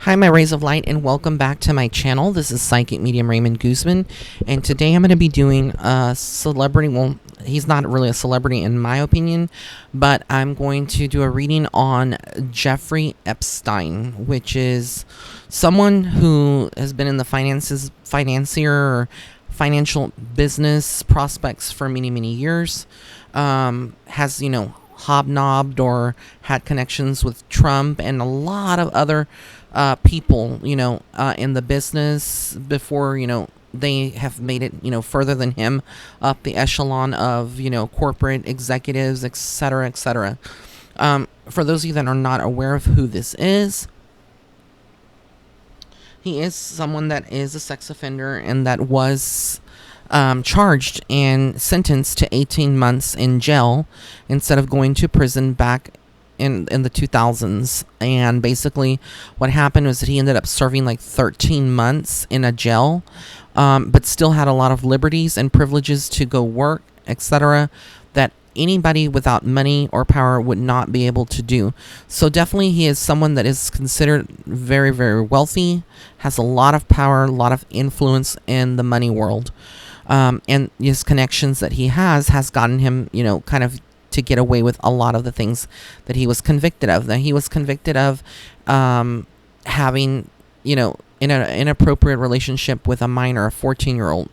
Hi, my rays of light, and welcome back to my channel. This is Psychic Medium Raymond Guzman, and today I'm going to be doing a celebrity. Well, he's not really a celebrity in my opinion, but I'm going to do a reading on Jeffrey Epstein, which is someone who has been in the financier or financial business prospects for many, many years. Has, hobnobbed or had connections with Trump and a lot of other people, in the business before, they have made it, further than him up the echelon of, corporate executives, etc., etc. For those of you that are not aware of who this is, he is someone that is a sex offender and that was charged and sentenced to 18 months in jail instead of going to prison back in the 2000s. And basically what happened was that he ended up serving like 13 months in a jail, but still had a lot of liberties and privileges to go work, etc., that anybody without money or power would not be able to do. So definitely he is someone that is considered very, very wealthy, has a lot of power, a lot of influence in the money world. And his connections that he has gotten him, kind of to get away with a lot of the things that he was convicted of. Now, he was convicted of having, an inappropriate relationship with a minor, a 14-year-old.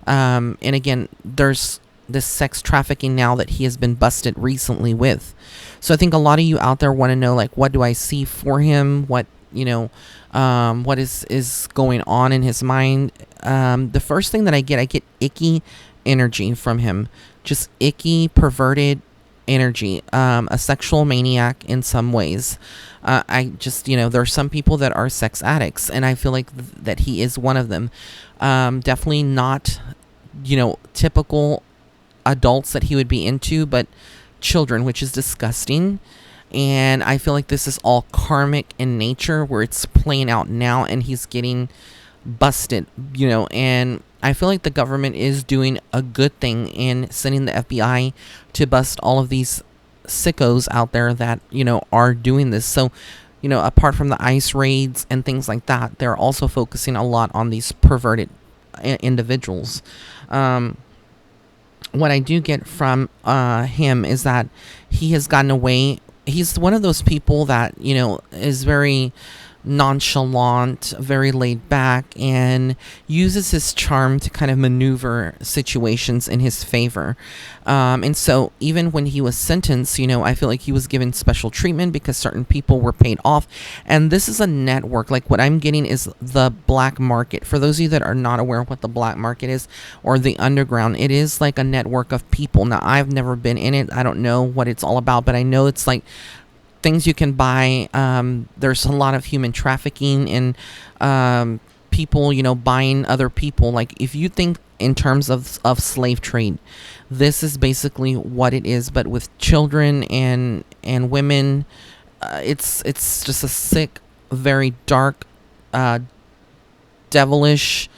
And again, there's this sex trafficking now that he has been busted recently with. So I think a lot of you out there want to know, like, what do I see for him? What is going on in his mind? The first thing that I get icky energy from him, just icky, perverted energy, a sexual maniac in some ways. I just, there are some people that are sex addicts, and I feel like that he is one of them. Definitely not, typical adults that he would be into, but children, which is disgusting. And I feel like this is all karmic in nature, where it's playing out now and he's getting busted, and I feel like the government is doing a good thing in sending the FBI to bust all of these sickos out there that, are doing this. So, apart from the ICE raids and things like that, they're also focusing a lot on these perverted individuals. What I do get from him is that he has gotten away. He's one of those people that, is very nonchalant, very laid back, and uses his charm to kind of maneuver situations in his favor. And so even when he was sentenced, I feel like he was given special treatment because certain people were paid off. And this is a network. Like, what I'm getting is the black market. For those of you that are not aware of what the black market is, or the underground, it is like a network of people. Now, I've never been in it. I don't know what it's all about, but I know it's like things you can buy. There's a lot of human trafficking and people, buying other people. Like, if you think in terms of slave trade, this is basically what it is, but with children and women. It's just a sick, very dark, devilish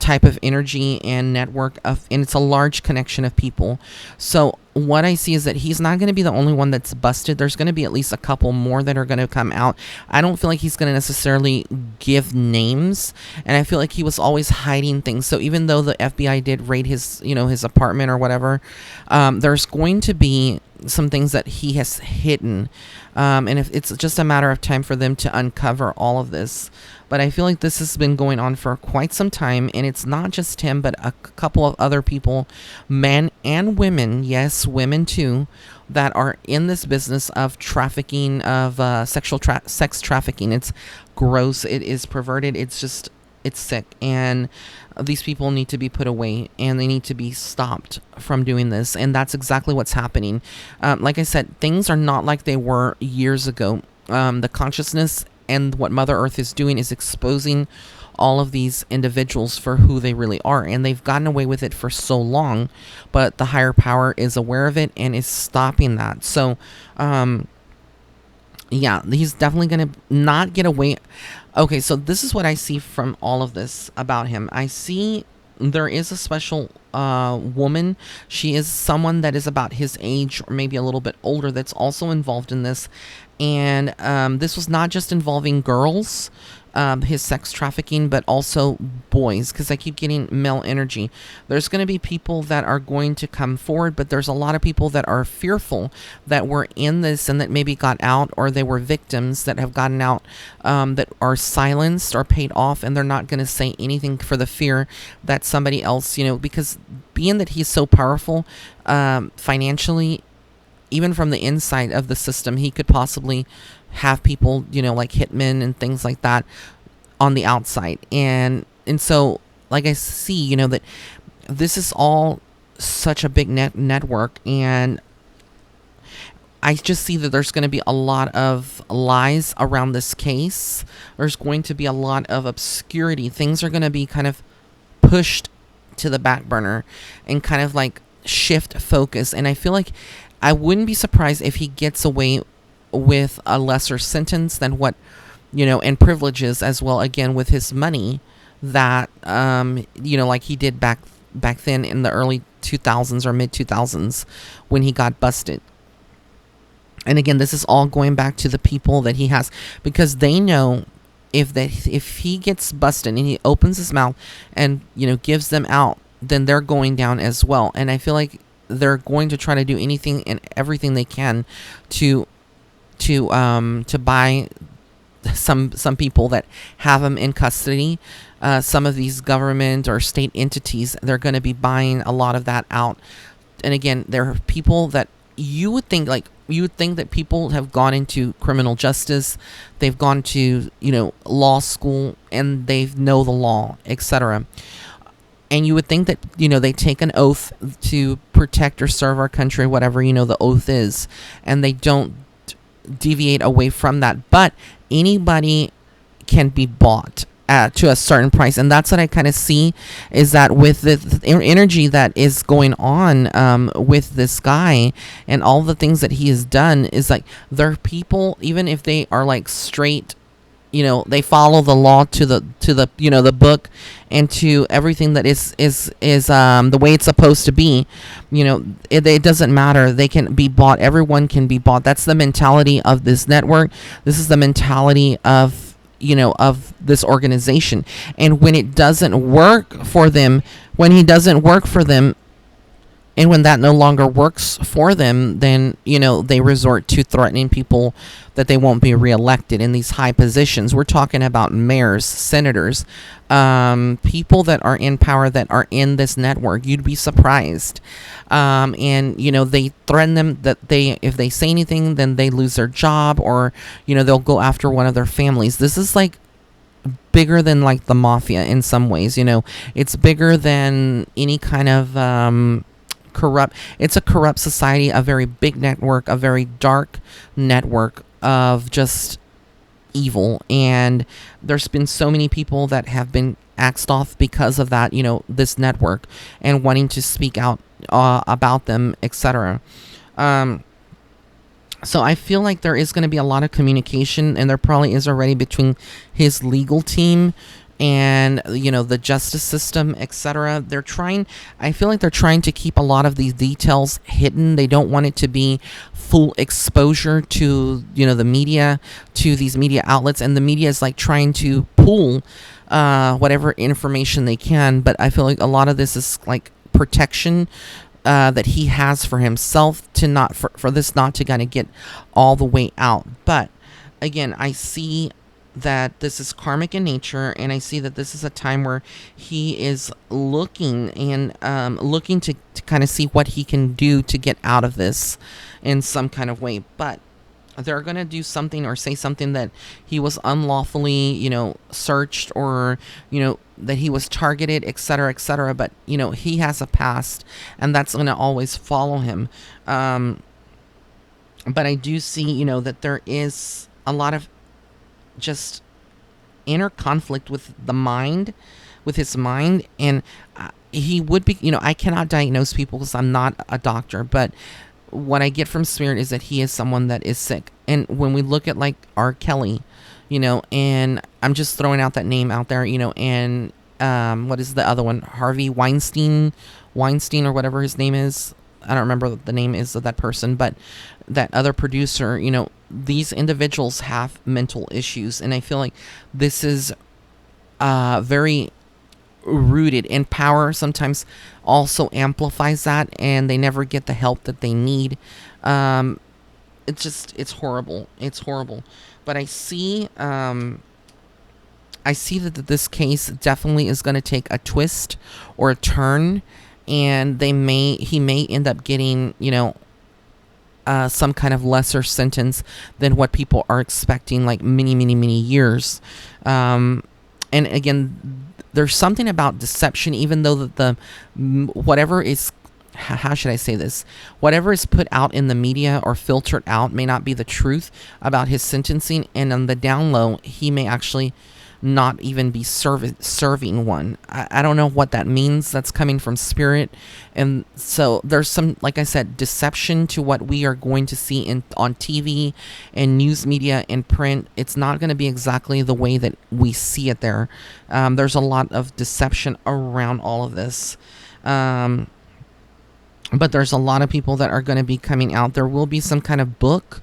type of energy and network and it's a large connection of people. So what I see is that he's not going to be the only one that's busted. There's going to be at least a couple more that are going to come out. I don't feel like he's going to necessarily give names, and I feel like he was always hiding things. So even though the FBI did raid his, his apartment or whatever, there's going to be some things that he has hidden, and if it's just a matter of time for them to uncover all of this. But I feel like this has been going on for quite some time, and it's not just him, but a couple of other people, men and women, yes, women too, that are in this business of trafficking, of sex trafficking. It's gross. It is perverted. It's sick. And these people need to be put away, and they need to be stopped from doing this. And that's exactly what's happening. Like I said, things are not like they were years ago. The consciousness and what Mother Earth is doing is exposing all of these individuals for who they really are, and they've gotten away with it for so long, but the higher power is aware of it and is stopping that. So yeah, he's definitely gonna not get away. Okay, so this is what I see from all of this about him. I see there is a special woman. She is someone that is about his age or maybe a little bit older that's also involved in this, And this was not just involving girls, his sex trafficking, but also boys, because I keep getting male energy. There's going to be people that are going to come forward, but there's a lot of people that are fearful that were in this and that maybe got out, or they were victims that have gotten out, that are silenced or paid off, and they're not going to say anything for the fear that somebody else, because being that he's so powerful, financially, even from the inside of the system, he could possibly have people, like hitmen and things like that on the outside. And so, like, I see, that this is all such a big network, and I just see that there's going to be a lot of lies around this case. There's going to be a lot of obscurity. Things are going to be kind of pushed to the back burner and kind of like shift focus. And I feel like I wouldn't be surprised if he gets away with a lesser sentence than what, and privileges as well, again, with his money that, like he did back then in the early 2000s or mid 2000s when he got busted. And again, this is all going back to the people that he has, because they know if he gets busted and he opens his mouth and, gives them out, then they're going down as well. And I feel like they're going to try to do anything and everything they can to buy some people that have them in custody. Some of these government or state entities, they're going to be buying a lot of that out. And again, there are people that you would think that people have gone into criminal justice, they've gone to law school, and they know the law, etc. And you would think that, they take an oath to protect or serve our country, whatever, the oath is, and they don't deviate away from that. But anybody can be bought to a certain price. And that's what I kind of see, is that with the energy that is going on with this guy and all the things that he has done, is like, there are people, even if they are like straight, they follow the law to the the book and to everything that is the way it's supposed to be. It doesn't matter. They can be bought. Everyone can be bought. That's the mentality of this network. This is the mentality of of this organization. And when it doesn't work for them, when he doesn't work for them, and when that no longer works for them, then, they resort to threatening people that they won't be reelected in these high positions. We're talking about mayors, senators, people that are in power that are in this network. You'd be surprised. And, they threaten them that if they say anything, then they lose their job, or, they'll go after one of their families. This is like bigger than like the mafia in some ways. It's bigger than any kind of it's a corrupt society, a very big network, a very dark network of just evil. And there's been so many people that have been axed off because of that, this network, and wanting to speak out about them, etc. So I feel like there is going to be a lot of communication, and there probably is already, between his legal team and the justice system, etc. I feel like they're trying to keep a lot of these details hidden. They don't want it to be full exposure to the media, to these media outlets, and the media is like trying to pull whatever information they can. But I feel like a lot of this is like protection that he has for himself, to not for this not to kind of get all the way out. But again, I see that this is karmic in nature, and I see that this is a time where he is looking to kind of see what he can do to get out of this in some kind of way. But they're going to do something or say something that he was unlawfully, searched, or, that he was targeted, etc., etc. But, he has a past, and that's going to always follow him. But I do see, that there is a lot of just inner conflict with his mind. And he would be, I cannot diagnose people because I'm not a doctor, but what I get from Spirit is that he is someone that is sick. And when we look at like R. Kelly, and I'm just throwing out that name out there, and what is the other one? Harvey Weinstein or whatever his name is. I don't remember what the name is of that person, but that other producer, these individuals have mental issues. And I feel like this is very rooted in power. Sometimes also amplifies that, and they never get the help that they need. Um, it's horrible. It's horrible. But I see that this case definitely is going to take a twist or a turn, and he may end up getting, some kind of lesser sentence than what people are expecting, like many, many, many years. And again, there's something about deception, even though that whatever is, how should I say this? Whatever is put out in the media or filtered out may not be the truth about his sentencing, and on the down low, he may actually not even be serving one. I don't know what that means. That's coming from spirit. And so there's some, like I said, deception to what we are going to see on TV and news media and print. It's not going to be exactly the way that we see it there. There's a lot of deception around all of this. But there's a lot of people that are going to be coming out. There will be some kind of book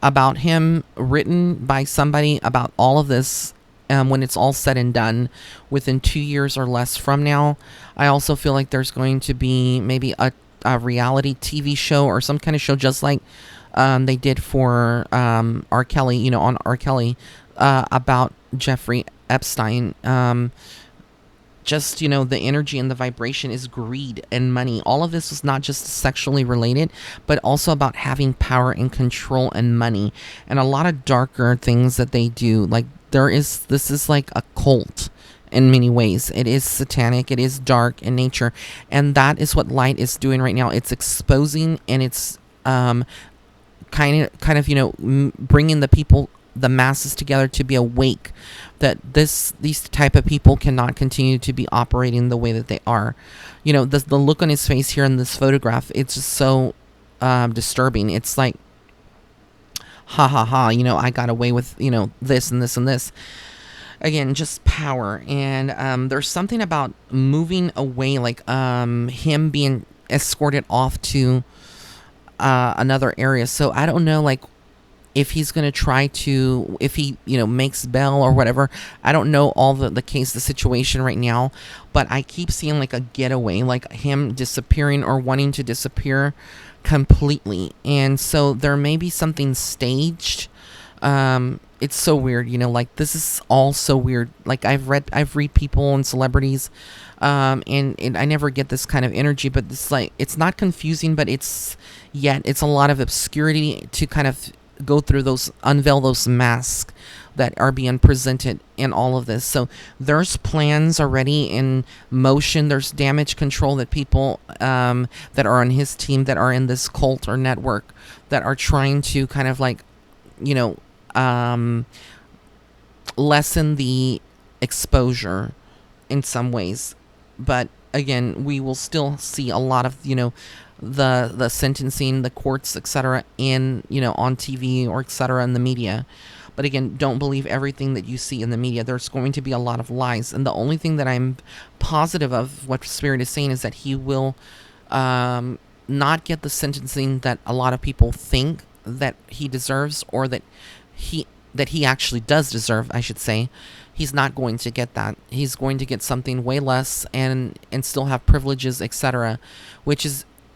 about him written by somebody about all of this, when it's all said and done, within 2 years or less from now. I also feel like there's going to be maybe a reality TV show or some kind of show, just like they did for R. Kelly, on R. Kelly, about Jeffrey Epstein. Just, the energy and the vibration is greed and money. All of this is not just sexually related, but also about having power and control and money, and a lot of darker things that they do. Like, this is like a cult in many ways. It is satanic, it is dark in nature, and that is what light is doing right now. It's exposing, and it's kind of bringing the masses together to be awake that these type of people cannot continue to be operating the way that they are. The look on his face here in this photograph, it's just so disturbing. It's like, ha ha ha, I got away with, this and this and this. Again, just power. And there's something about moving away, like him being escorted off to another area. So I don't know, like, if he's going to try to, if he, makes bail or whatever. I don't know all the situation right now, but I keep seeing like a getaway, like him disappearing or wanting to disappear completely. And so there may be something staged. It's so weird, like, this is all so weird. Like, I've read people and celebrities, and I never get this kind of energy, but it's like, it's not confusing, but it's a lot of obscurity to kind of go through unveil those masks that are being presented in all of this. So there's plans already in motion. There's damage control that people that are on his team, that are in this cult or network, that are trying to kind of like, lessen the exposure in some ways. But again, we will still see a lot of, the sentencing, the courts, etc., in, on TV or etc., in the media. But again, don't believe everything that you see in the media. There's going to be a lot of lies. And the only thing that I'm positive of, what Spirit is saying, is that he will not get the sentencing that a lot of people think that he deserves, or that he actually does deserve, I should say. He's not going to get that. He's going to get something way less, and still have privileges, etc., which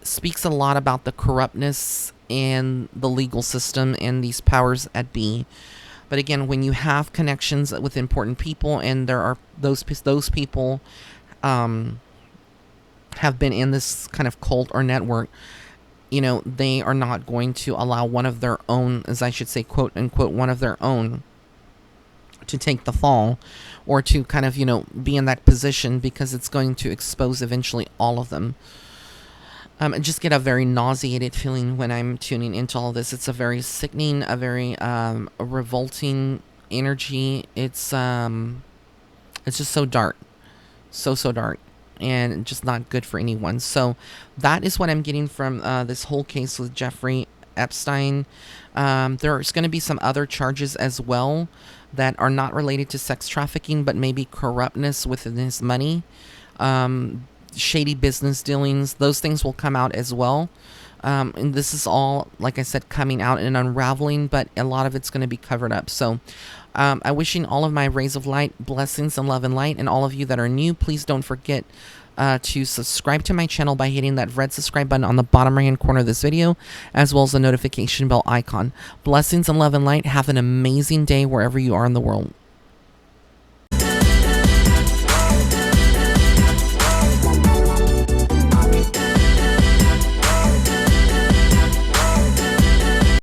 speaks a lot about the corruptness and the legal system and these powers at be. But again, when you have connections with important people, and there are those people have been in this kind of cult or network, they are not going to allow one of their own, as I should say, quote unquote, one of their own, to take the fall, or to kind of, be in that position, because it's going to expose eventually all of them. I just get a very nauseated feeling when I'm tuning into all this. It's a very sickening, a very revolting energy. It's just so dark, so dark, and just not good for anyone. So that is what I'm getting from this whole case with Jeffrey Epstein. There's going to be some other charges as well that are not related to sex trafficking, but maybe corruptness within his money. shady business dealings, those things will come out as well. And this is all, like I said, coming out and unraveling, but a lot of it's going to be covered up. So I'm wishing all of my rays of light blessings and love and light, and all of you that are new, please don't forget to subscribe to my channel by hitting that red subscribe button on the bottom right hand corner of this video, as well as the notification bell icon. Blessings and love and light. Have an amazing day wherever you are in the world.